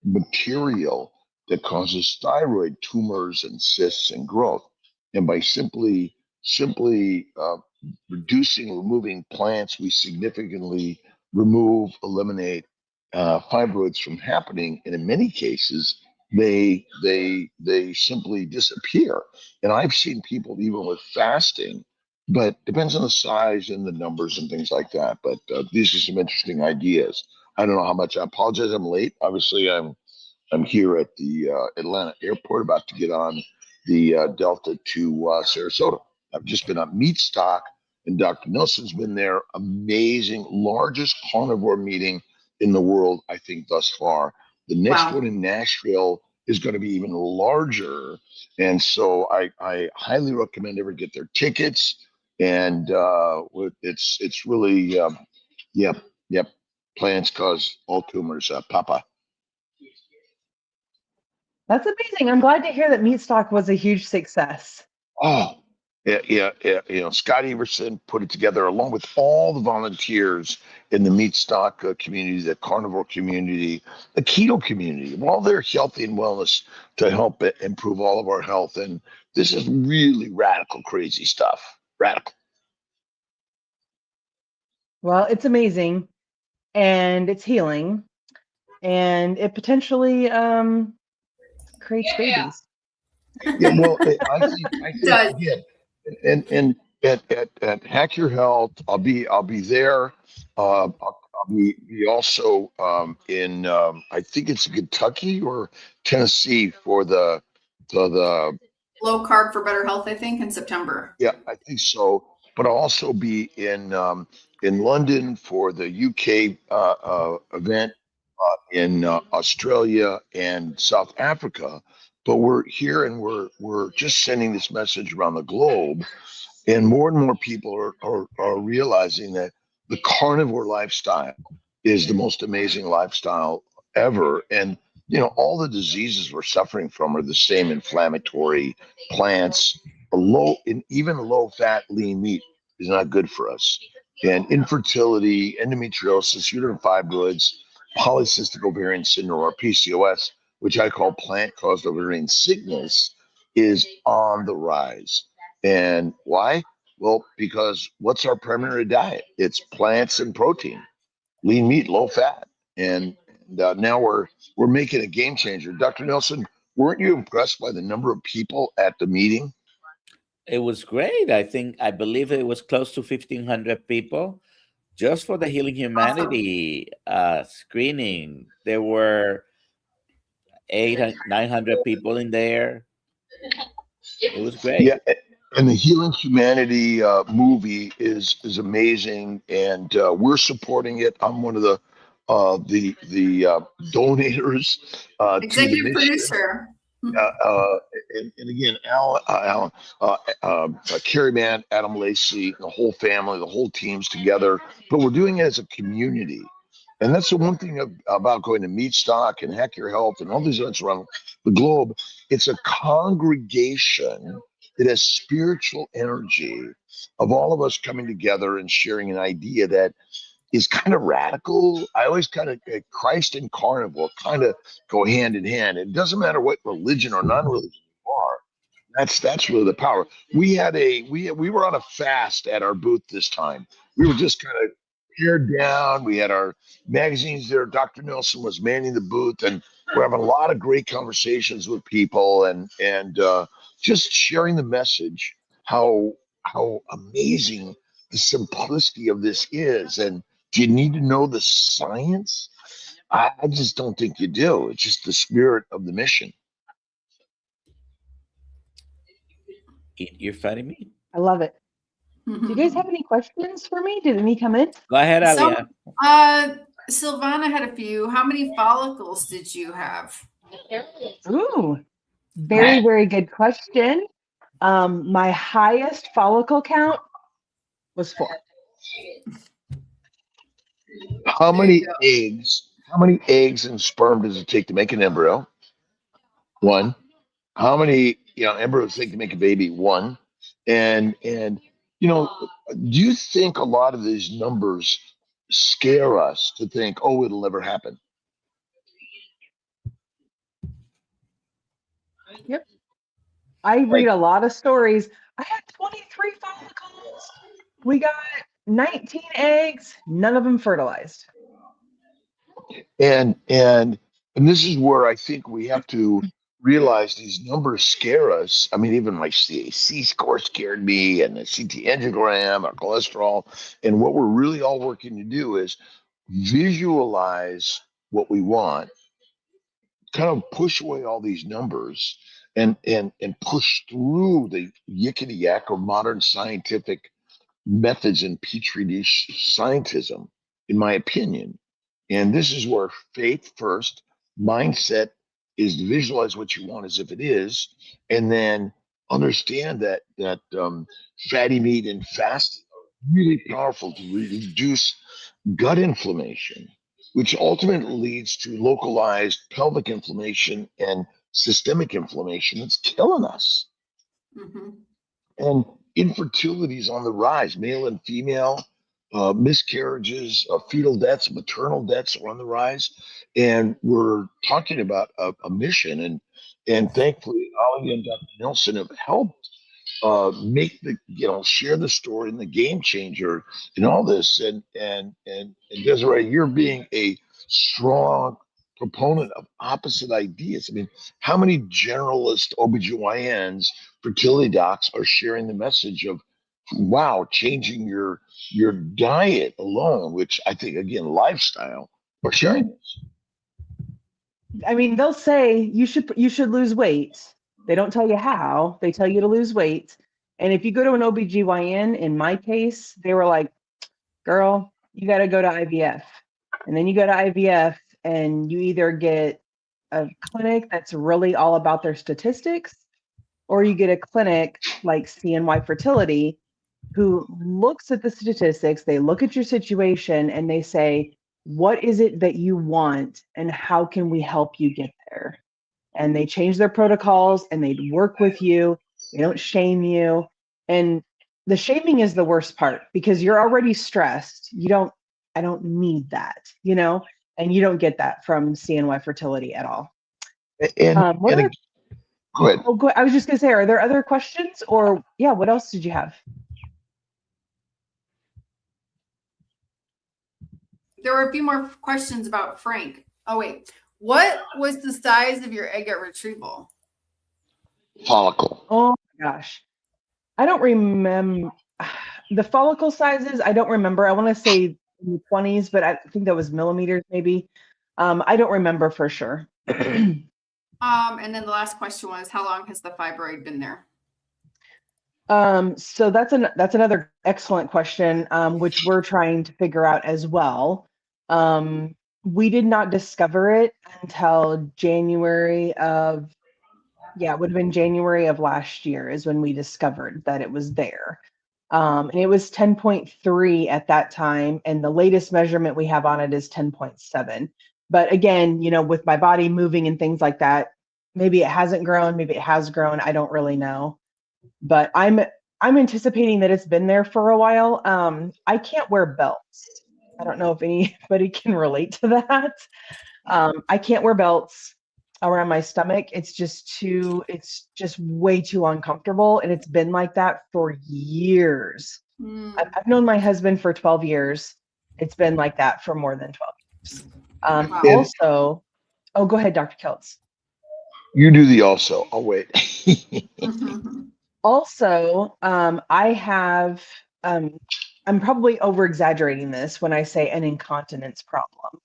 material that causes thyroid tumors and cysts and growth. And by simply removing plants, we significantly eliminate fibroids from happening. And in many cases, they simply disappear. And I've seen people even with fasting, but depends on the size and the numbers and things like that. But these are some interesting ideas. I don't know how much. I apologize. I'm late. Obviously, I'm here at the Atlanta airport, about to get on the Delta to Sarasota. I've just been on Meat Stock, and Dr. Nelson's been there. Amazing, largest carnivore meeting in the world, I think, thus far. The next Wow. one in Nashville is going to be even larger, and so I highly recommend everyone get their tickets. And it's really yep. Plants cause all tumors, Papa. that's amazing. I'm glad to hear that Meat Stock was a huge success. Oh, yeah. Scott Everson put it together along with all the volunteers in the meat stock community, the carnivore community, the keto community. We're all there, healthy and wellness, to help improve all of our health. And this is really radical, crazy stuff. Radical. Well, it's amazing and it's healing and it potentially creates babies. Yeah, well, I think Does. again, and at Hack Your Health, I'll be there. I'll be also in I think it's Kentucky or Tennessee for the Low carb for better health, I think, in September. yeah, I think so. But I'll also be in London for the UK event, in Australia and South Africa. But we're here, and we're just sending this message around the globe, and more people are realizing that the carnivore lifestyle is the most amazing lifestyle ever. And all the diseases we're suffering from are the same inflammatory plants. Even low fat lean meat is not good for us. And infertility, endometriosis, uterine fibroids, polycystic ovarian syndrome, or PCOS, which I call plant-caused ovarian sickness, is on the rise. And why? Well, because what's our primary diet? It's plants and protein, lean meat, low fat. And now we're making a game changer. Dr. Nelson, weren't you impressed by the number of people at the meeting? It was great. I believe it was close to 1,500 people just for the Healing Humanity screening. There were 900 people in there. It was great. Yeah, and the Healing Humanity movie is amazing, and we're supporting it. I'm one of the donators to the Executive mission. producer. And again, Alan, Carrie Mann, Adam Lacey, the whole family, the whole team's together. But we're doing it as a community. And that's the one thing about going to Meat Stock and Hack Your Health and all these events around the globe. It's a congregation that has spiritual energy of all of us coming together and sharing an idea that is kind of radical. I always kind of Christ and carnivore kind of go hand in hand. It doesn't matter what religion or non-religion you are. That's really the power. We were on a fast at our booth this time. We were just kind of pared down. We had our magazines there. DoctorNelson was manning the booth, and we're having a lot of great conversations with people and just sharing the message how amazing the simplicity of this is. And do you need to know the science? I just don't think you do. It's just the spirit of the mission. Eat your fatty meat. I love it. Do you guys have any questions for me? Did any come in? Go ahead, So, Alia. Silvana had a few. How many follicles did you have? Ooh, very, very good question. My highest follicle count was 4. How many eggs? How many eggs and sperm does it take to make an embryo? 1. How many embryos take to make a baby? 1. And do you think a lot of these numbers scare us to think, oh, it'll never happen? Yep. I read a lot of stories. I had 23 follicles. We got 19 eggs, none of them fertilized. And this is where I think we have to realize these numbers scare us. I mean, even my CAC score scared me, and the CT angiogram, our cholesterol. And what we're really all working to do is visualize what we want, kind of push away all these numbers, and push through the yickety yak of modern scientific methods and petri dish scientism, in my opinion. And this is where faith first, mindset is to visualize what you want as if it is, and then understand that fatty meat and fasting are really powerful to reduce gut inflammation, which ultimately leads to localized pelvic inflammation and systemic inflammation that's killing us. Mm-hmm. And infertility is on the rise, male and female. Miscarriages, fetal deaths, maternal deaths are on the rise, and we're talking about a mission, and thankfully, Ali and Dr. Nelson have helped make share the story and the game changer in all this. And Desserae, you're being a strong proponent of opposite ideas. I mean, how many generalist OBGYNs, fertility docs are sharing the message of, wow, changing your diet alone, which I think, again, lifestyle, are sharing this. I mean, they'll say you should lose weight. They don't tell you how. They tell you to lose weight. And if you go to an OBGYN, in my case, they were like, girl, you got to go to IVF. And then you go to IVF and you either get a clinic that's really all about their statistics, or you get a clinic like CNY Fertility who looks at the statistics, they look at your situation, and they say, what is it that you want and how can we help you get there? And they change their protocols and they work with you. They don't shame you. And the shaming is the worst part because you're already stressed. I don't need that, and you don't get that from CNY Fertility at all. Go ahead. Oh, I was just going to say, are there other questions, or what else did you have? There were a few more questions about Frank. Oh, wait. What was the size of your egg at retrieval? Follicle. Oh, my gosh. I don't remember. The follicle sizes, I don't remember. I want to say in the 20s, but I think that was millimeters maybe. I don't remember for sure. And then the last question was, how long has the fibroid been there? So that's another excellent question, which we're trying to figure out as well. We did not discover it until January of, it would have been January of last year is when we discovered that it was there. And it was 10.3 at that time. And the latest measurement we have on it is 10.7. But again, you know, with my body moving and things like that, maybe it hasn't grown, maybe it has grown. I don't really know. But I'm anticipating that it's been there for a while. I can't wear belts. I don't know if anybody can relate to that. I can't wear belts around my stomach. It's just way too uncomfortable. And it's been like that for years. I've known my husband for 12 years. It's been like that for more than 12 years. Also, oh, go ahead, Dr. Kiltz. You do the also. I'll wait. Also, I have, I'm probably over exaggerating this when I say an incontinence problem.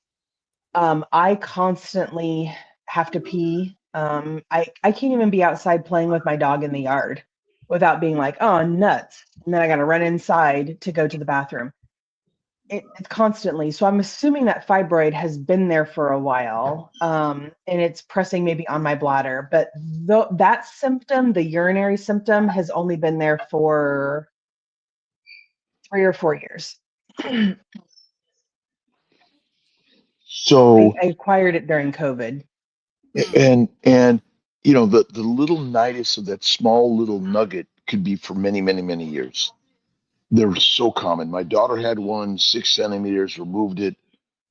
I constantly have to pee. I can't even be outside playing with my dog in the yard without being like, oh, nuts. And then I got to run inside to go to the bathroom. It's constantly. So I'm assuming that fibroid has been there for a while, and it's pressing maybe on my bladder. But that symptom, the urinary symptom, has only been there for 3 or 4 years. So I acquired it during COVID. and you know, the little nidus of that small little nugget could be for many, many, many years. They're so common. My daughter had one, 6 centimeters, removed it,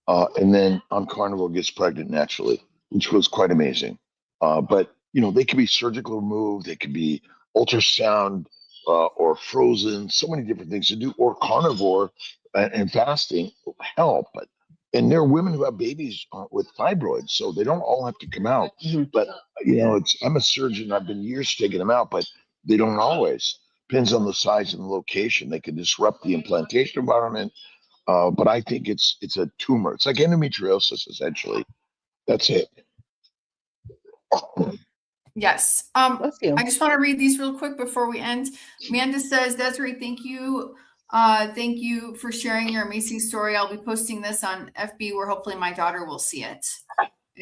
and then on carnivore gets pregnant naturally, which was quite amazing. But you know, they could be surgical removed, they could be ultrasound or frozen, so many different things to do, or carnivore and fasting help. And there are women who have babies with fibroids, so they don't all have to come out. But you know, I'm a surgeon. I've been years taking them out, but they don't always. Depends on the size and the location. They can disrupt the implantation environment. But I think it's a tumor. It's like endometriosis, essentially. That's it. Yes. Bless you. I just want to read these real quick before we end. Amanda says, Desiree, thank you. Thank you for sharing your amazing story. I'll be posting this on FB where hopefully my daughter will see it.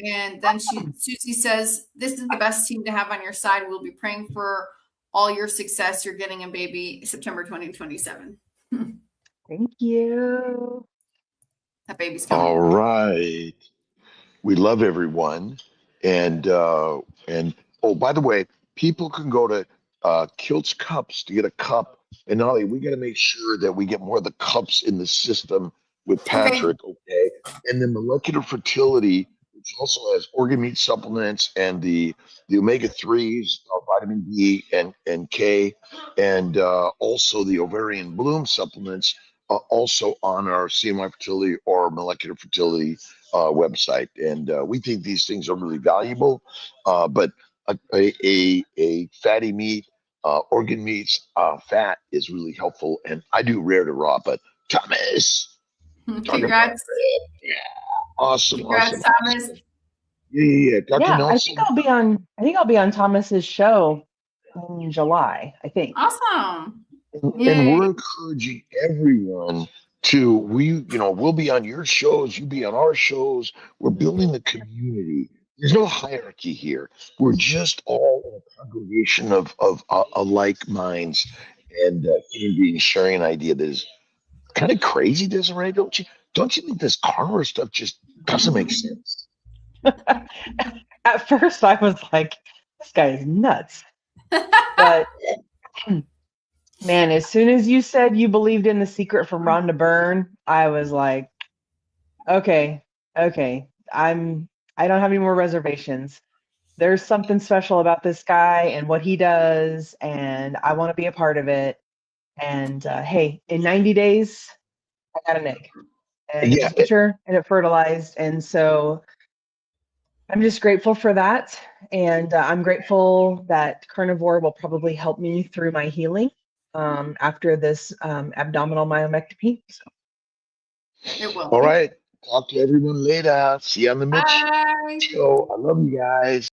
And then Susie says, this is the best team to have on your side. We'll be praying for all your success. You're getting a baby September 2027. Thank you. That baby's coming. All right. We love everyone. And oh, by the way, people can go to Kiltz Cups to get a cup. And Ollie, we got to make sure that we get more of the cups in the system with Patrick, okay? And then Molecular Fertility, which also has organ meat supplements and the omega-3s, vitamin D and K, and also the ovarian bloom supplements, also on our CNY Fertility or Molecular Fertility website. And we think these things are really valuable, but a fatty meat, organ meats, fat is really helpful. And I do rare to raw, but Thomas. Congrats. Yeah. Awesome. Congrats, awesome. Thomas. Yeah. DoctorNelson. I think I'll be on Thomas's show in July, I think. Awesome. And we're encouraging everyone to, we'll be on your shows, you be on our shows. We're building the community. There's no hierarchy here. We're just all a congregation of alike minds and human beings sharing an idea that is kind of crazy, Desiree. Don't you think this carnivore stuff just doesn't make sense? At first, I was like, this guy is nuts. But man, as soon as you said you believed in The Secret from Rhonda Byrne, I was like, okay. I don't have any more reservations. There's something special about this guy and what he does, and I want to be a part of it. And hey, in 90 days, I got an egg. And it was mature and it fertilized. And so I'm just grateful for that. And I'm grateful that carnivore will probably help me through my healing after this abdominal myomectomy. So. It will. All right. Talk to everyone later. See you on the Mitch Bye. show. I love you guys.